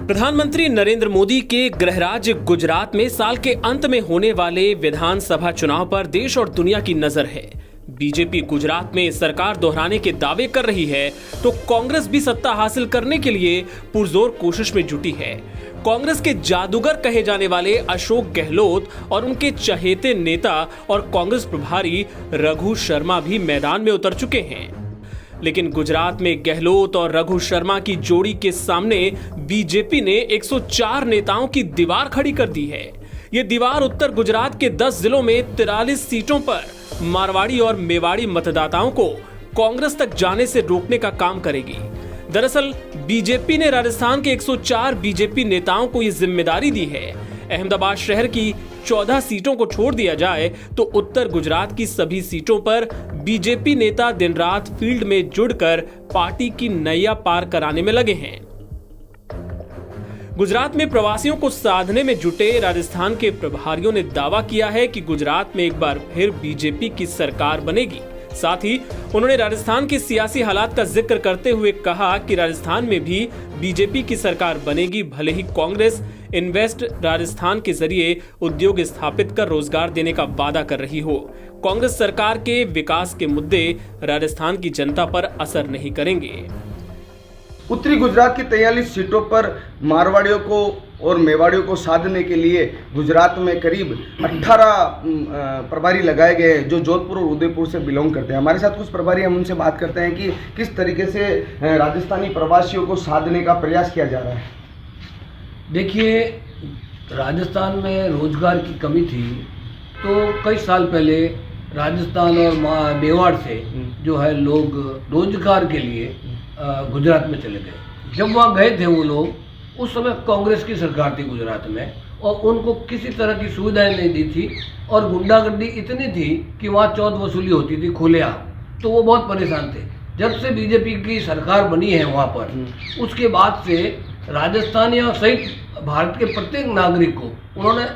प्रधानमंत्री नरेंद्र मोदी के गृह राज्य गुजरात में साल के अंत में होने वाले विधानसभा चुनाव पर देश और दुनिया की नजर है। बीजेपी गुजरात में सरकार दोहराने के दावे कर रही है तो कांग्रेस भी सत्ता हासिल करने के लिए पुरजोर कोशिश में जुटी है। कांग्रेस के जादूगर कहे जाने वाले अशोक गहलोत और उनके चहेते नेता और कांग्रेस प्रभारी रघु शर्मा भी मैदान में उतर चुके हैं। लेकिन गुजरात में गहलोत और रघु शर्मा की जोड़ी के सामने बीजेपी ने 104 नेताओं की दीवार खड़ी कर दी है। ये दीवार उत्तर गुजरात के 10 जिलों में 43 सीटों पर मारवाड़ी और मेवाड़ी मतदाताओं को कांग्रेस तक जाने से रोकने का काम करेगी। दरअसल बीजेपी ने राजस्थान के 104 बीजेपी नेताओं को ये जिम्मेदारी दी है। अहमदाबाद शहर की 14 सीटों को छोड़ दिया जाए तो उत्तर गुजरात की सभी सीटों पर बीजेपी नेता दिन रात फील्ड में जुड़कर पार्टी की नैया पार कराने में लगे हैं। गुजरात में प्रवासियों को साधने में जुटे राजस्थान के प्रभारियों ने दावा किया है कि गुजरात में एक बार फिर बीजेपी की सरकार बनेगी। साथ ही उन्होंने राजस्थान के सियासी हालात का जिक्र करते हुए कहा कि राजस्थान में भी बीजेपी की सरकार बनेगी, भले ही कांग्रेस इन्वेस्ट राजस्थान के जरिए उद्योग स्थापित कर रोजगार देने का वादा कर रही हो। कांग्रेस सरकार के विकास के मुद्दे राजस्थान की जनता पर असर नहीं करेंगे। उत्तरी गुजरात की 43 सीटों पर मारवाड़ियों को और मेवाड़ियों को साधने के लिए गुजरात में करीब 18 प्रभारी लगाए गए हैं जो जोधपुर और उदयपुर से बिलोंग करते हैं। हमारे साथ कुछ प्रभारी, हम उनसे बात करते हैं कि किस तरीके से राजस्थानी प्रवासियों को साधने का प्रयास किया जा रहा है। देखिए, राजस्थान में रोजगार की कमी थी तो कई साल पहले राजस्थान और मेवाड़ से जो है लोग रोजगार के लिए गुजरात में चले गए। जब वहाँ गए थे वो लोग, उस समय कांग्रेस की सरकार थी गुजरात में और उनको किसी तरह की सुविधाएं नहीं दी थी और गुंडागर्दी इतनी थी कि वहाँ चौथ वसूली होती थी खुलेआम, तो वो बहुत परेशान थे। जब से बीजेपी की सरकार बनी है वहाँ पर, उसके बाद से राजस्थानी और सहित भारत के प्रत्येक नागरिक को उन्होंने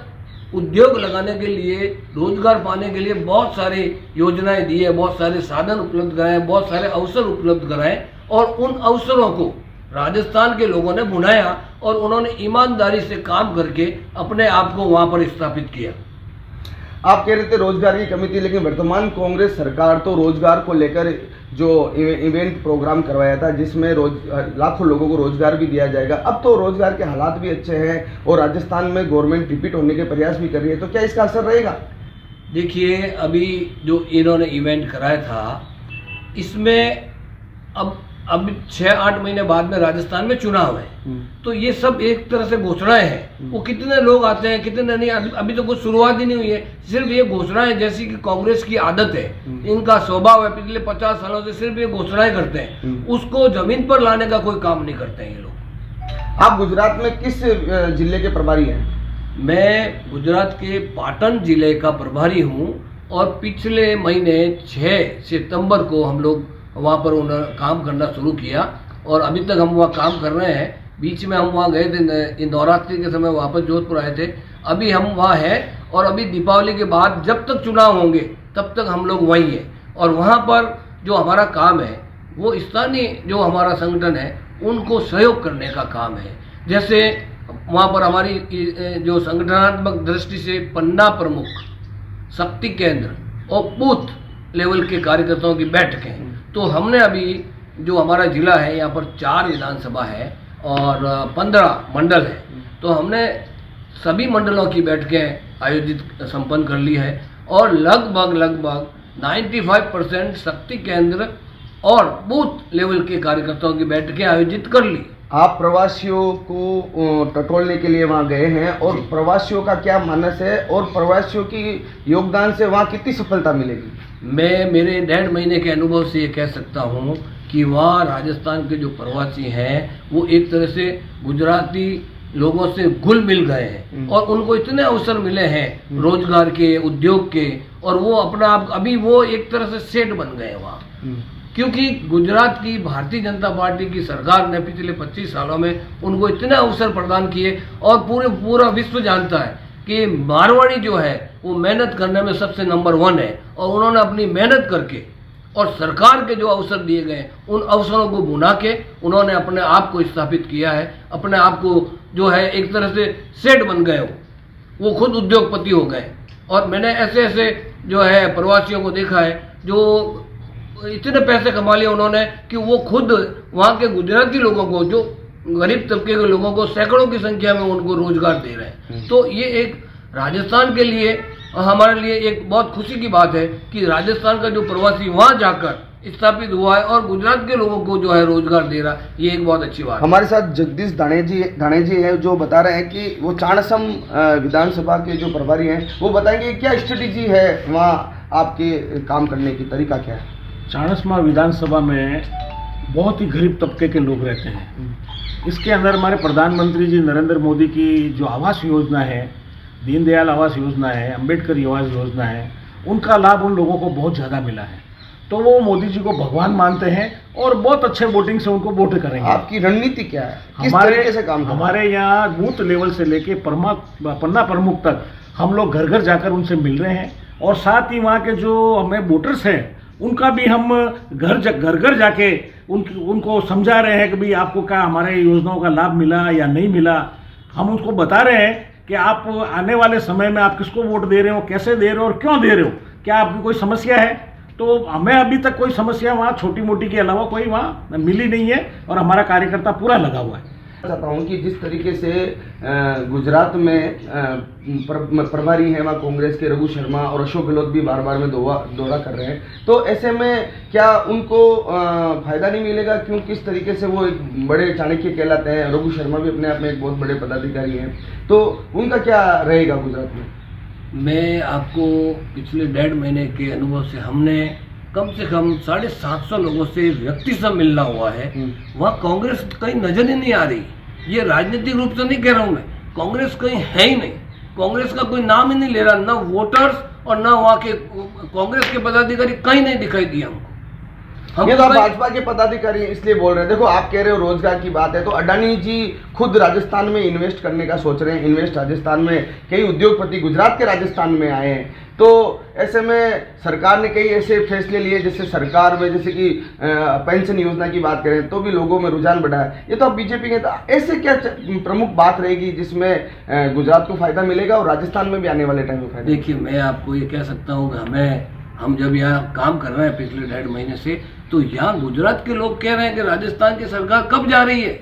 उद्योग लगाने के लिए, रोजगार पाने के लिए बहुत सारी योजनाएं दी है, बहुत सारे साधन उपलब्ध कराए, बहुत सारे अवसर उपलब्ध कराए और उन अवसरों को राजस्थान के लोगों ने बुनाया और उन्होंने ईमानदारी से काम करके अपने आप को वहां पर स्थापित किया। आप कह रहे थे रोजगार की कमी थी, लेकिन वर्तमान कांग्रेस सरकार तो रोजगार को लेकर जो इवेंट प्रोग्राम करवाया था जिसमें लाखों लोगों को रोजगार भी दिया जाएगा। अब तो रोजगार के हालात भी अच्छे हैं और राजस्थान में गवर्नमेंट रिपीट होने के प्रयास भी कर रही है, तो क्या इसका असर रहेगा? देखिए, अभी जो इन्होंने इवेंट कराया था इसमें अब 6-8 महीने बाद में राजस्थान में चुनाव है, तो ये सब एक तरह से घोषणाएं हैं। वो कितने लोग आते हैं कितने नहीं, अभी तो कुछ शुरुआत ही नहीं हुई है। सिर्फ ये घोषणाएं, जैसी कि कांग्रेस की आदत है, इनका स्वभाव है, पिछले 50 सालों से सिर्फ ये घोषणाएं करते हैं, उसको जमीन पर लाने का कोई काम नहीं करते हैं ये लोग। आप गुजरात में किस जिले के प्रभारी हैं? मैं गुजरात के पाटन जिले का प्रभारी हूँ और पिछले महीने 6 सितंबर को हम लोग वहाँ पर उन्होंने काम करना शुरू किया और अभी तक हम वहाँ काम कर रहे हैं। बीच में हम वहाँ गए थे, नवरात्रि के समय वापस जोधपुर आए थे। अभी हम वहाँ हैं और अभी दीपावली के बाद जब तक चुनाव होंगे तब तक हम लोग वहीं हैं। और वहाँ पर जो हमारा काम है वो स्थानीय जो हमारा संगठन है उनको सहयोग करने का काम है। जैसे वहाँ पर हमारी जो संगठनात्मक दृष्टि से पन्ना प्रमुख, शक्ति केंद्र और बूथ लेवल के कार्यकर्ताओं की बैठकें, तो हमने अभी जो हमारा जिला है यहाँ पर 4 विधानसभा है और 15 मंडल है, तो हमने सभी मंडलों की बैठकें आयोजित संपन्न कर ली है और लगभग 95% शक्ति केंद्र और बूथ लेवल के कार्यकर्ताओं की बैठकें आयोजित कर ली। आप प्रवासियों को टटोलने के लिए वहाँ गए हैं और प्रवासियों का क्या मानस है और प्रवासियों की योगदान से वहाँ कितनी सफलता मिलेगी? मैं मेरे 1.5 महीने के अनुभव से ये कह सकता हूँ कि वहाँ राजस्थान के जो प्रवासी हैं वो एक तरह से गुजराती लोगों से घुल मिल गए हैं और उनको इतने अवसर मिले हैं रोजगार के, उद्योग के, और वो अपना आप अभी वो एक तरह से सेट बन गए हैं वहाँ। क्योंकि गुजरात की भारतीय जनता पार्टी की सरकार ने पिछले 25 सालों में उनको इतने अवसर प्रदान किए और पूरा विश्व जानता है कि मारवाड़ी जो है वो मेहनत करने में सबसे नंबर 1 है और उन्होंने अपनी मेहनत करके और सरकार के जो अवसर दिए गए उन अवसरों को भुना के उन्होंने अपने आप को स्थापित किया है, अपने आप को जो है एक तरह से सेठ बन गए, वो खुद उद्योगपति हो गए। और मैंने ऐसे ऐसे जो है प्रवासियों को देखा है जो इतने पैसे कमा लिए उन्होंने कि वो खुद वहाँ के गुजराती लोगों को, जो गरीब तबके के लोगों को सैकड़ों की संख्या में उनको रोजगार दे रहे हैं। तो ये एक राजस्थान के लिए, हमारे लिए एक बहुत खुशी की बात है कि राजस्थान का जो प्रवासी वहाँ जाकर स्थापित हुआ है और गुजरात के लोगों को जो है रोजगार दे रहा है, ये एक बहुत अच्छी बात है। हमारे साथ जगदीश दाणे जी है, जो बता रहे हैं कि वो चाणसम विधानसभा के जो प्रभारी हैं, वो बताएंगे क्या स्ट्रेटेजी है वहाँ आपके काम करने की तरीका क्या है। चाणस्मा विधानसभा में बहुत ही गरीब तबके के लोग रहते हैं। इसके अंदर हमारे प्रधानमंत्री जी नरेंद्र मोदी की जो आवास योजना है, दीनदयाल आवास योजना है, अंबेडकर आवास योजना है, उनका लाभ उन लोगों को बहुत ज़्यादा मिला है। तो वो मोदी जी को भगवान मानते हैं और बहुत अच्छे वोटिंग से उनको वोट करेंगे। आपकी रणनीति क्या है, किस तरीके से काम हमारे यहाँ बूथ लेवल से लेके पन्ना प्रमुख तक हम लोग घर घर जाकर उनसे मिल रहे हैं और साथ ही वहाँ के जो हमें वोटर्स हैं उनका भी हम घर घर जाके उनको समझा रहे हैं कि भाई आपको क्या हमारे योजनाओं का लाभ मिला या नहीं मिला। हम उनको बता रहे हैं कि आप आने वाले समय में आप किसको वोट दे रहे हो, कैसे दे रहे हो और क्यों दे रहे हो, क्या आपकी कोई समस्या है। तो हमें अभी तक कोई समस्या वहाँ छोटी मोटी के अलावा कोई वहाँ मिली नहीं है और हमारा कार्यकर्ता पूरा लगा हुआ है। चाहता हूँ कि जिस तरीके से गुजरात में प्रभारी हैं वहाँ कांग्रेस के रघु शर्मा और अशोक गहलोत भी बार बार में दौरा कर रहे हैं, तो ऐसे में क्या उनको फायदा नहीं मिलेगा, क्यों किस तरीके से वो एक बड़े चाणक्य कहलाते हैं। रघु शर्मा भी अपने आप में एक बहुत बड़े पदाधिकारी हैं, तो उनका क्या रहेगा गुजरात में। मैं आपको पिछले 1.5 महीने के अनुभव से हमने कम से कम 750 लोगों से व्यक्ति से मिलना हुआ है। वहाँ कांग्रेस कहीं नजर ही नहीं आ रही। ये राजनीतिक रूप से नहीं कह रहा हूँ मैं, कांग्रेस कहीं है ही नहीं, कांग्रेस का कोई नाम ही नहीं ले रहा, ना वोटर्स और ना वहाँ के कांग्रेस के पदाधिकारी कहीं नहीं दिखाई दिए हमको। ये तो भाजपा के पदाधिकारी इसलिए बोल रहे हैं। देखो, आप कह रहे हो रोजगार की बात है, तो अडानी जी खुद राजस्थान में इन्वेस्ट करने का सोच रहे हैं। इन्वेस्ट राजस्थान में कई उद्योगपति गुजरात के राजस्थान में आए हैं, तो ऐसे में सरकार ने कई ऐसे फैसले लिए, जैसे सरकार में जैसे कि पेंशन योजना की बात करें तो भी लोगों में रुझान बढ़ा है। ये तो आप बीजेपी के, तो ऐसे क्या प्रमुख बात रहेगी जिसमें गुजरात को फायदा मिलेगा और राजस्थान में भी आने वाले टाइम में फायदा। देखिए, मैं आपको ये कह सकता हूँ कि हम जब यहाँ काम कर रहे हैं पिछले 1.5 महीने से, तो यहाँ गुजरात के लोग कह रहे हैं कि राजस्थान की सरकार कब जा रही है।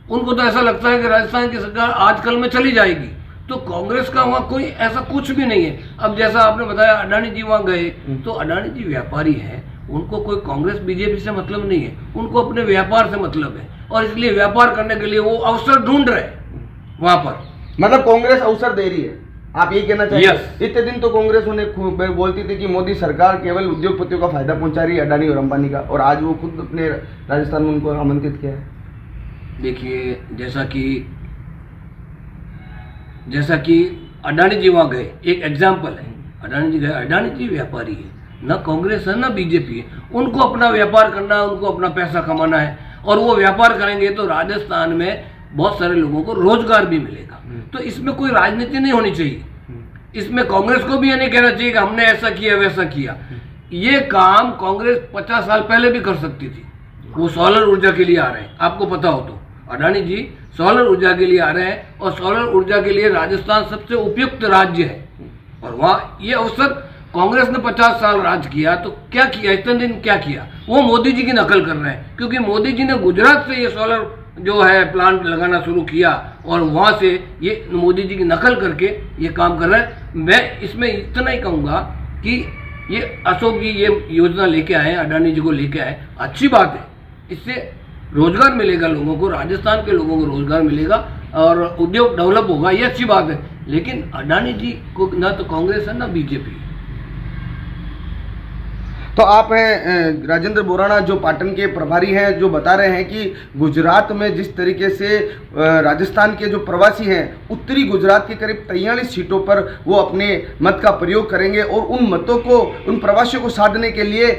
उनको तो ऐसा लगता है कि राजस्थान की सरकार आजकल में चली जाएगी। तो कांग्रेस का वहाँ कोई ऐसा कुछ भी नहीं है। अब जैसा आपने बताया अडानी जी वहाँ गए, तो अडानी जी व्यापारी हैं, उनको कोई कांग्रेस बीजेपी से मतलब नहीं है, उनको अपने व्यापार से मतलब है और इसलिए व्यापार करने के लिए वो अवसर ढूंढ रहे हैं वहाँ पर। मतलब कांग्रेस अवसर दे रही है, आप ये कहना चाहिए। Yes. इतने दिन तो कांग्रेस उन्हें बोलती थी कि मोदी सरकार केवल उद्योगपतियों का फायदा पहुंचा रही है, अडानी और अंबानी का, और आज वो खुद अपने राजस्थान में उनको आमंत्रित किया है। देखिए, जैसा कि अडानी जी वहाँ गए, एक एग्जाम्पल है। अडानी जी गए, अडानी जी व्यापारी है, ना कांग्रेस है ना बीजेपी है, उनको अपना व्यापार करना है, उनको अपना पैसा कमाना है और वो व्यापार करेंगे तो राजस्थान में बहुत सारे लोगों को रोजगार भी मिलेगा। तो इसमें कोई राजनीति नहीं होनी चाहिए। इसमें कांग्रेस को भी ये नहीं कहना चाहिए कि हमने ऐसा किया वैसा किया। ये काम कांग्रेस 50 साल पहले भी कर सकती थी। वो सोलर ऊर्जा के लिए आ रहे हैं, आपको पता हो तो अडानी जी सोलर ऊर्जा के लिए आ रहे हैं और सोलर ऊर्जा के लिए राजस्थान सबसे उपयुक्त राज्य है। और वहाँ ये अवसर कांग्रेस ने 50 साल राज किया, तो क्या किया इतने दिन, क्या किया? वो मोदी जी की नकल कर रहे हैं, क्योंकि मोदी जी ने गुजरात से ये सोलर जो है प्लांट लगाना शुरू किया और वहाँ से ये मोदी जी की नकल करके ये काम कर रहे हैं। मैं इसमें इतना ही कहूँगा कि ये अशोक जी ये योजना लेके आए, अडानी जी को लेके आए, अच्छी बात है। इससे रोजगार मिलेगा लोगों को, राजस्थान के लोगों को रोजगार मिलेगा और उद्योग डेवलप होगा, ये अच्छी बात है। लेकिन अडानी जी को ना तो कांग्रेस है ना बीजेपी। तो आप हैं राजेंद्र बोराना, जो पाटन के प्रभारी हैं, जो बता रहे हैं कि गुजरात में जिस तरीके से राजस्थान के जो प्रवासी हैं उत्तरी गुजरात की करीब 43 सीटों पर वो अपने मत का प्रयोग करेंगे और उन मतों को, उन प्रवासियों को साधने के लिए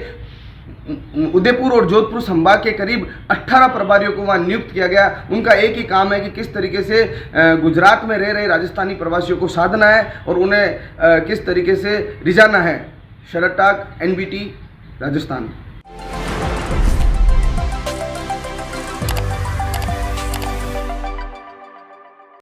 उदयपुर और जोधपुर संभाग के करीब 18 प्रभारियों को वहाँ नियुक्त किया गया। उनका एक ही काम है कि किस तरीके से गुजरात में रह रहे राजस्थानी प्रवासियों को साधना है और उन्हें किस तरीके से रिझाना है। शरद टाक, NBT, राजस्थान।